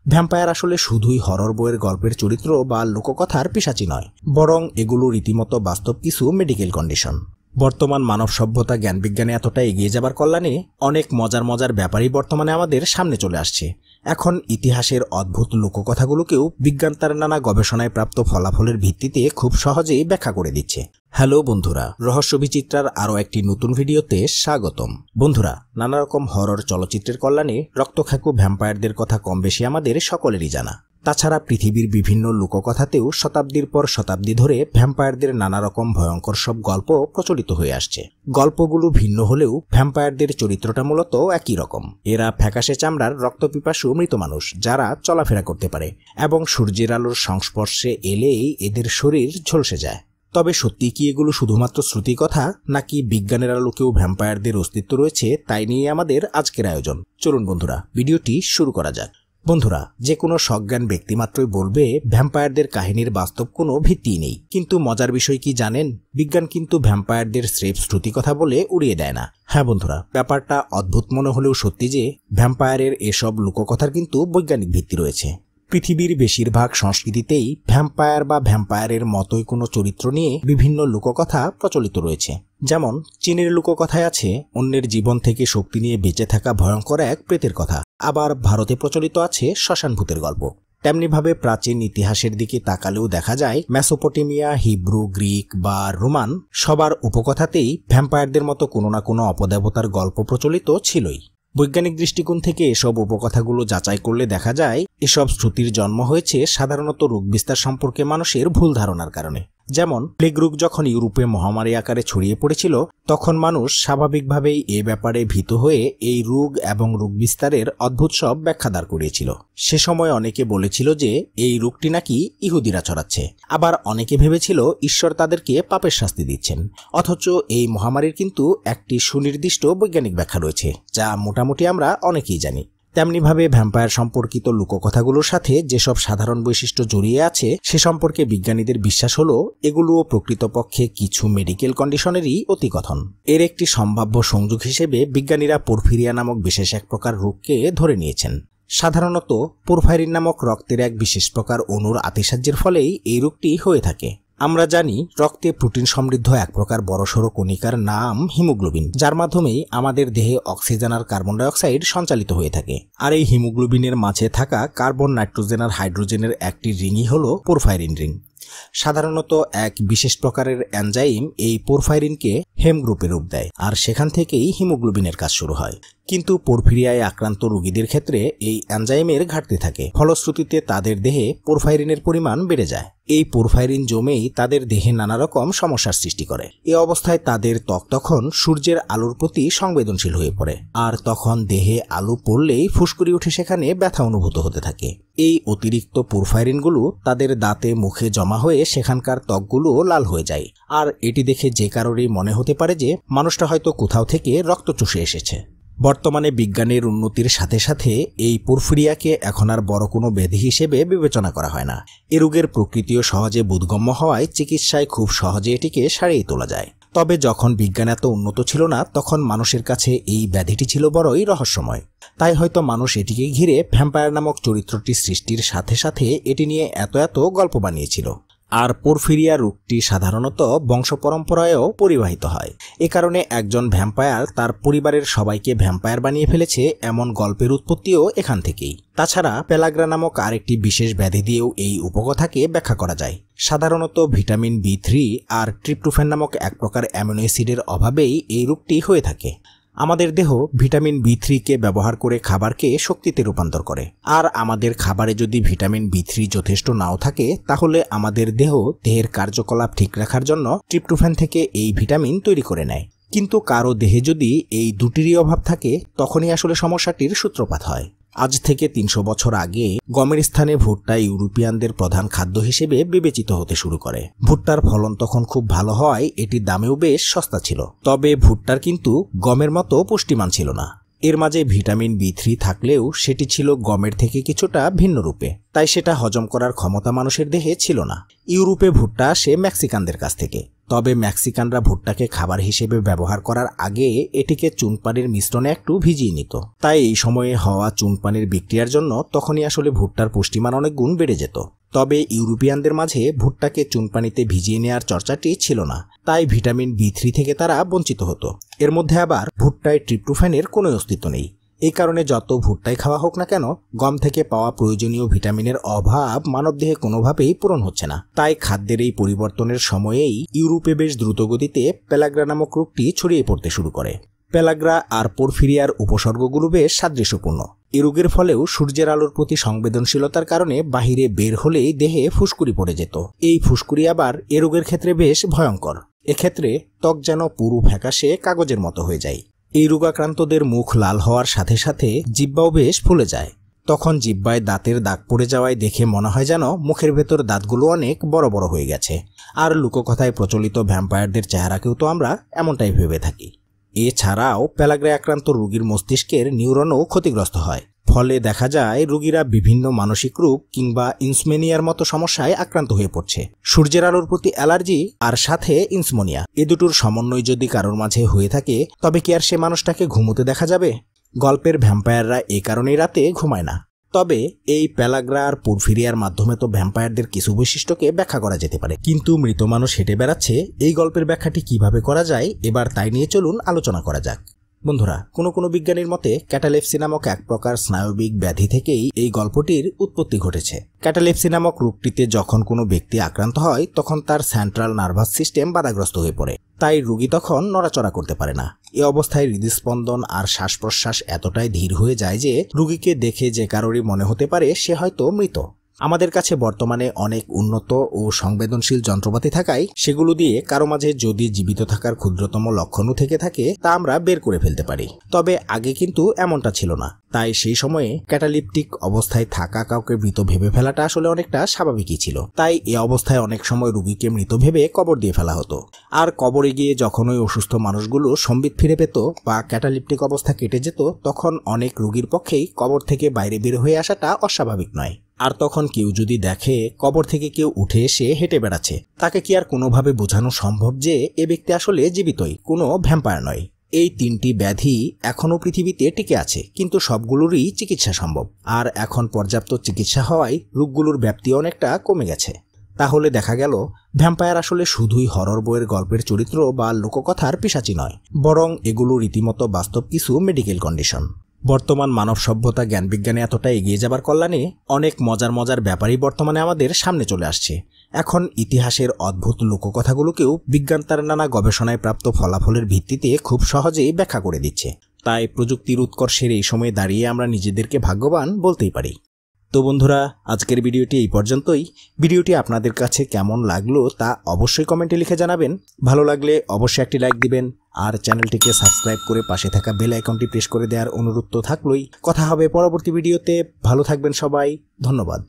Vampire আসলে শুধুই horror বইয়ের গল্পের চরিত্র বা লোককথার পিশাচি নয়, বরং এগুলো রীতিমতো বাস্তব কিছু মেডিকেল কন্ডিশন। বর্তমান মানব সভ্যতা জ্ঞানবিজ্ঞানে এতটা এগিয়ে যাবার কল্যাণে অনেক মজার ব্যাপারই বর্তমানে আমাদের সামনে চলে আসছে। এখন ইতিহাসের অদ্ভুত লোককথাগুলোকেও বিজ্ঞান তার নানা গবেষণায় প্রাপ্ত ফলাফলের ভিত্তিতে খুব সহজেই ব্যাখ্যা করে দিচ্ছে। হ্যালো বন্ধুরা, রহস্য বিচিত্রার আরও একটি নতুন ভিডিওতে স্বাগতম। বন্ধুরা, নানা রকম হরর চলচ্চিত্রের কল্যাণে রক্তখাকু ভ্যাম্পায়ারদের কথা কম বেশি আমাদের সকলেরই জানা। তাছাড়া পৃথিবীর বিভিন্ন লোককথাতেও শতাব্দীর পর শতাব্দী ধরে ভ্যাম্পায়ারদের নানা রকম ভয়ঙ্কর সব গল্প প্রচলিত হয়ে আসছে। গল্পগুলো ভিন্ন হলেও ভ্যাম্পায়ারদের চরিত্রটা মূলত একই রকম। এরা ফ্যাকাশে চামড়ার রক্তপিপাসু মৃত মানুষ, যারা চলাফেরা করতে পারে এবং সূর্যের আলোর সংস্পর্শে এলেই এদের শরীর ঝলসে যায়। তবে সত্যি কি এগুলো শুধুমাত্র শ্রুতি কথা, নাকি বিজ্ঞানের আলোকেও ভ্যাম্পায়ারদের অস্তিত্ব রয়েছে, তাই নিয়ে আমাদের আজকের আয়োজন। চলুন বন্ধুরা, ভিডিওটি শুরু করা যাক। বন্ধুরা, যে কোনো সজ্ঞান ব্যক্তি মাত্রই বলবে ভ্যাম্পায়ারদের কাহিনীর বাস্তব কোনো ভিত্তি নেই। কিন্তু মজার বিষয় কি জানেন? বিজ্ঞান কিন্তু ভ্যাম্পায়ারদের স্রেফ শ্রুতি কথা বলে উড়িয়ে দেয় না। হ্যাঁ বন্ধুরা, ব্যাপারটা অদ্ভুত মনে হলেও সত্যি যে ভ্যাম্পায়ারের এসব লোককথার কিন্তু বৈজ্ঞানিক ভিত্তি রয়েছে। পৃথিবীর বেশিরভাগ সংস্কৃতিতেই ভ্যাম্পায়ার বা ভ্যাম্পায়ারের মতোই কোনো চরিত্র নিয়ে বিভিন্ন লোককথা প্রচলিত রয়েছে। যেমন চীনের লোককথায় আছে অন্যের জীবন থেকে শক্তি নিয়ে বেঁচে থাকা ভয়ঙ্কর এক প্রেতের কথা। আবার ভারতে প্রচলিত আছে শ্মশান ভূতের গল্প। তেমনিভাবে প্রাচীন ইতিহাসের দিকে তাকালেও দেখা যায় মেসোপটেমিয়া, হিব্রু, গ্রিক বা রোমান সবার উপকথাতেই ভ্যাম্পায়ারদের মতো কোনো না কোনো অপদেবতার গল্প প্রচলিত ছিলই। বৈজ্ঞানিক দৃষ্টিকোণ থেকে এসব উপকথাগুলো যাচাই করলে দেখা যায় এসব শ্রুতির জন্ম হয়েছে সাধারণত রোগ বিস্তার সম্পর্কে মানুষের ভুল ধারণার কারণে। যেমন প্লেগ রোগ যখন ইউরোপে মহামারী আকারে ছড়িয়ে পড়েছিল, তখন মানুষ স্বাভাবিকভাবেই এ ব্যাপারে ভীত হয়ে এই রোগ এবং রোগ বিস্তারের অদ্ভুত সব ব্যাখ্যা দাঁড় করিয়েছিল। সে সময় অনেকে বলেছিল যে এই রোগটি নাকি ইহুদিরা ছড়াচ্ছে, আবার অনেকে ভেবেছিল ঈশ্বর তাদেরকে পাপের শাস্তি দিচ্ছেন। অথচ এই মহামারীর কিন্তু একটি সুনির্দিষ্ট বৈজ্ঞানিক ব্যাখ্যা রয়েছে, যা মোটামুটি আমরা অনেকেই জানি। তেমনিভাবে ভ্যাম্পায়ার সম্পর্কিত লোককথাগুলোর সাথে যেসব সাধারণ বৈশিষ্ট্য জড়িয়ে আছে সে সম্পর্কে বিজ্ঞানীদের বিশ্বাস হলো এগুলোও প্রকৃতপক্ষে কিছু মেডিকেল কন্ডিশনেরই অতিকথন। এর একটি সম্ভাব্য সংযোগ হিসেবে বিজ্ঞানীরা পোরফিরিয়া নামক বিশেষ এক প্রকার রোগকে ধরে নিয়েছেন। সাধারণত পোরফাইরিন নামক রক্তের এক বিশেষ প্রকার অণুর আতিশয্যের ফলেই এই রোগটি হয়ে থাকে। আমরা জানি রক্তে প্রোটিন সমৃদ্ধ এক প্রকার বড়সড় কণিকার নাম হিমোগ্লোবিন, যার মাধ্যমেই আমাদের দেহে অক্সিজেন আর কার্বন ডাইঅক্সাইড সঞ্চালিত হয়ে থাকে। আর এই হিমোগ্লোবিনের মাঝে থাকা কার্বন, নাইট্রোজেন আর হাইড্রোজেনের একটি রিংই হলো পোরফাইরিন রিং। সাধারণত এক বিশেষ প্রকারের এনজাইম এই পোরফাইরিনকে হেম গ্রুপে রূপ দেয়, আর সেখান থেকেই হিমোগ্লোবিনের কাজ শুরু হয়। কিন্তু পোরফিরিয়ায় আক্রান্ত রোগীদের ক্ষেত্রে এই এনজাইমের ঘাটতি থাকে, ফলশ্রুতিতে তাদের দেহে পোরফাইরিনের পরিমাণ বেড়ে যায়। এই পোরফাইরিন জমেই তাদের দেহে নানা রকম সমস্যার সৃষ্টি করে। এ অবস্থায় তাদের ত্বক তখন সূর্যের আলোর প্রতি সংবেদনশীল হয়ে পড়ে, আর তখন দেহে আলো পড়লেই ফুসকুড়ি উঠে সেখানে ব্যথা অনুভূত হতে থাকে। এই অতিরিক্ত পোরফাইরিনগুলো তাদের দাঁতে মুখে জমা হয়ে সেখানকার ত্বকগুলো লাল হয়ে যায়, আর এটি দেখে যে কারোরই মনে হতে পারে যে মানুষটা হয়তো কোথাও থেকে রক্ত চুষে এসেছে। বর্তমানে বিজ্ঞানের উন্নতির সাথে সাথে এই পোরফিরিয়াকে এখন আর বড় কোনো ব্যাধি হিসেবে বিবেচনা করা হয় না। এ রোগের প্রকৃতিও সহজে বোধগম্য হওয়ায় চিকিৎসায় খুব সহজে এটিকে সারিয়ে তোলা যায়। তবে যখন বিজ্ঞান এত উন্নত ছিল না, তখন মানুষের কাছে এই ব্যাধিটি ছিল বড়ই রহস্যময়। তাই হয়তো মানুষ এটিকে ঘিরে ভ্যাম্পায়ার নামক চরিত্রটি সৃষ্টির সাথে সাথে এটি নিয়ে এত গল্প বানিয়েছিল। আর পোরফিরিয়া রোগটি সাধারণত বংশ পরম্পরায়ও পরিবাহিত হয়। এ কারণে একজন ভ্যাম্পায়ার তার পরিবারের সবাইকে ভ্যাম্পায়ার বানিয়ে ফেলেছে এমন গল্পের উৎপত্তিও এখান থেকেই। তাছাড়া পেলাগ্রা নামক আরেকটি বিশেষ ব্যাধি দিয়েও এই উপকথাকে ব্যাখ্যা করা যায়। সাধারণত ভিটামিন B3 আর ট্রিপ্টোফ্যান নামক এক প্রকার অ্যামিনো অ্যাসিডের অভাবেই এই রোগটি হয়ে থাকে। আমাদের দেহ ভিটামিন B3 কে ব্যবহার করে খাবারকে শক্তিতে রূপান্তর করে, আর আমাদের খাবারে যদি ভিটামিন B3 যথেষ্ট নাও থাকে তাহলে আমাদের দেহের কার্যকলাপ ঠিক রাখার জন্য ট্রিপ্টোফ্যান থেকে এই ভিটামিন তৈরি করে নেয়। কিন্তু কারো দেহে যদি এই দুটিরই অভাব থাকে তখনই আসলে সমস্যাটির সূত্রপাত হয়। আজ থেকে 300 বছর আগে গমের স্থানে ভুট্টা ইউরোপিয়ানদের প্রধান খাদ্য হিসেবে বিবেচিত হতে শুরু করে। ভুট্টার ফলন তখন খুব ভালো হওয়ায় এটির দামেও বেশ সস্তা ছিল। তবে ভুট্টার কিন্তু গমের মতো পুষ্টিমান ছিল না। এর মাঝে ভিটামিন বি3 থাকলেও সেটি ছিল গমের থেকে কিছুটা ভিন্ন রূপে, তাই সেটা হজম করার ক্ষমতা মানুষের দেহে ছিল না। ইউরোপে ভুট্টা আসে মেক্সিকানদের কাছ থেকে, তবে মেক্সিকানরা ভুট্টাকে খাবার হিসেবে ব্যবহার করার আগে এটিকে চুনপানির মিশ্রণে একটু ভিজিয়ে নিত। তাই এই সময়ে হওয়া চুনপানির বিক্রিয়ার জন্য তখনই আসলে ভুট্টার পুষ্টিমান অনেক গুণ বেড়ে যেত। তবে ইউরোপিয়ানদের মাঝে ভুট্টাকে চুনপানিতে ভিজিয়ে নেওয়ার চর্চাটি ছিল না, তাই ভিটামিন বি3 থেকে তারা বঞ্চিত হতো। এর মধ্যে আবার ভুট্টায় ট্রিপ্টোফ্যানের কোনো অস্তিত্ব নেই। এই কারণে যত ভুট্টাই খাওয়া হোক না কেন, গম থেকে পাওয়া প্রয়োজনীয় ভিটামিনের অভাব মানবদেহে কোনোভাবেই পূরণ হচ্ছে না। তাই খাদ্যের এই পরিবর্তনের সময়েই ইউরোপে বেশ দ্রুতগতিতে পেলাগ্রা নামক রোগটি ছড়িয়ে পড়তে শুরু করে। পেলাগ্রা আর পোরফিরিয়ার উপসর্গগুলো বেশ সাদৃশ্যপূর্ণ। এই রোগের ফলেও সূর্যের আলোর প্রতি সংবেদনশীলতার কারণে বাহিরে বের হলেই দেহে ফুসকুড়ি পড়ে যেত। এই ফুসকুড়ি আবার এ রোগের ক্ষেত্রে বেশ ভয়ঙ্কর। এক্ষেত্রে ত্বক যেন পুরু ফ্যাকাশে কাগজের মতো হয়ে যায়। এই রোগাক্রান্তদের মুখ লাল হওয়ার সাথে সাথে জিহ্বাও বেশ ফুলে যায়। তখন জিহ্বায় দাঁতের দাগ পড়ে যাওয়ায় দেখে মনে হয় যেন মুখের ভেতর দাঁতগুলো অনেক বড় বড় হয়ে গেছে। আর লোককথায় প্রচলিত ভ্যাম্পায়ারদের চেহারাকেও তো আমরা এমনটাই ভেবে থাকি। এছাড়াও পেলাগ্রায় আক্রান্ত রোগীর মস্তিষ্কের নিউরনও ক্ষতিগ্রস্ত হয়। ফলে দেখা যায় রোগীরা বিভিন্ন মানসিক রোগ কিংবা ইনসমনিয়ার মতো সমস্যায় আক্রান্ত হয়ে পড়ছে। সূর্যের আলোর প্রতি অ্যালার্জি আর সাথে ইনসমনিয়া, এ দুটোর সমন্বয় যদি কারোর মাঝে হয়ে থাকে, তবে কি আর সে মানুষটাকে ঘুমোতে দেখা যাবে? গল্পের ভ্যাম্পায়াররা এই কারণেই রাতে ঘুমায় না। তবে এই পেলাগ্রা আর পোরফিরিয়ার মাধ্যমে তো ভ্যাম্পায়ারদের কিছু বৈশিষ্ট্যকে ব্যাখ্যা করা যেতে পারে, কিন্তু মৃত মানুষ হেঁটে বেড়াচ্ছে, এই গল্পের ব্যাখ্যাটি কিভাবে করা যায় এবার তাই নিয়ে চলুন আলোচনা করা যাক। বন্ধুরা, কোনো বিজ্ঞানীর মতে ক্যাটালেপসি নামক এক প্রকার স্নায়বিক ব্যাধি থেকেই এই গল্পটির উৎপত্তি ঘটেছে। ক্যাটালেপসি নামক রোগটিতে যখন কোনো ব্যক্তি আক্রান্ত হয়, তখন তার সেন্ট্রাল নার্ভাস সিস্টেম বাধাগ্রস্ত হয়ে পড়ে। তাই রোগী তখন নড়াচড়া করতে পারে না। এ অবস্থায় হৃদস্পন্দন আর শ্বাস প্রশ্বাস এতটাই ধীর হয়ে যায় যে রোগীকে দেখে যে কারোরই মনে হতে পারে সে হয়তো মৃত। আমাদের কাছে বর্তমানে অনেক উন্নত ও সংবেদনশীল যন্ত্রপাতি থাকায় সেগুলো দিয়ে কারো মাঝে যদি জীবিত থাকার ক্ষুদ্রতম লক্ষণও থেকে থাকে তা আমরা বের করে ফেলতে পারি। তবে আগে কিন্তু এমনটা ছিল না। তাই সেই সময়ে ক্যাটালিপটিক অবস্থায় থাকা কাউকে মৃত ভেবে ফেলাটা আসলে অনেকটা স্বাভাবিকই ছিল। তাই এ অবস্থায় অনেক সময় রোগীকে মৃত ভেবে কবর দিয়ে ফেলা হতো। আর কবরে গিয়ে যখন ওই অসুস্থ মানুষগুলো সম্বিত ফিরে পেত বা ক্যাটালিপটিক অবস্থা কেটে যেত, তখন অনেক রোগীর পক্ষেই কবর থেকে বাইরে বের হয়ে আসাটা অস্বাভাবিক নয়। আর তখন কেউ যদি দেখে কবর থেকে কেউ উঠে এসে হেঁটে বেড়াচ্ছে, তাকে কি আর কোনোভাবে বোঝানো সম্ভব যে এ ব্যক্তি আসলে জীবিতই, কোনো ভ্যাম্পায়ার নয়? এই তিনটি ব্যাধি এখনও পৃথিবীতে টিকে আছে, কিন্তু সবগুলোরই চিকিৎসা সম্ভব। আর এখন পর্যাপ্ত চিকিৎসা হওয়ায় রোগগুলোর ব্যাপ্তি অনেকটা কমে গেছে। তাহলে দেখা গেল ভ্যাম্পায়ার আসলে শুধুই হরর বইয়ের গল্পের চরিত্র বা লোককথার পিশাচি নয়, বরং এগুলো রীতিমতো বাস্তব কিছু মেডিকেল কন্ডিশন। বর্তমান মানব সভ্যতা জ্ঞানবিজ্ঞানে এতটা এগিয়ে যাবার কল্যাণে অনেক মজার ব্যাপারই বর্তমানে আমাদের সামনে চলে আসছে। এখন ইতিহাসের অদ্ভুত লোককথাগুলোকেও বিজ্ঞান তার নানা গবেষণায় প্রাপ্ত ফলাফলের ভিত্তিতে খুব সহজেই ব্যাখ্যা করে দিচ্ছে। তাই প্রযুক্তির উৎকর্ষের এই সময়ে দাঁড়িয়ে আমরা নিজেদেরকে ভাগ্যবান বলতেই পারি। তো বন্ধুরা, আজকের ভিডিওটি এই পর্যন্তই। ভিডিওটি আপনাদের কাছে কেমন লাগলো তা অবশ্যই কমেন্টে লিখে জানাবেন। ভালো লাগলে অবশ্যই একটি লাইক দিবেন আর চ্যানেলটিকে সাবস্ক্রাইব করে পাশে থাকা বেল আইকনটি প্রেস করে দেওয়ার অনুরোধ তো থাকলোই। কথা হবে পরবর্তী ভিডিওতে। ভালো থাকবেন সবাই, ধন্যবাদ।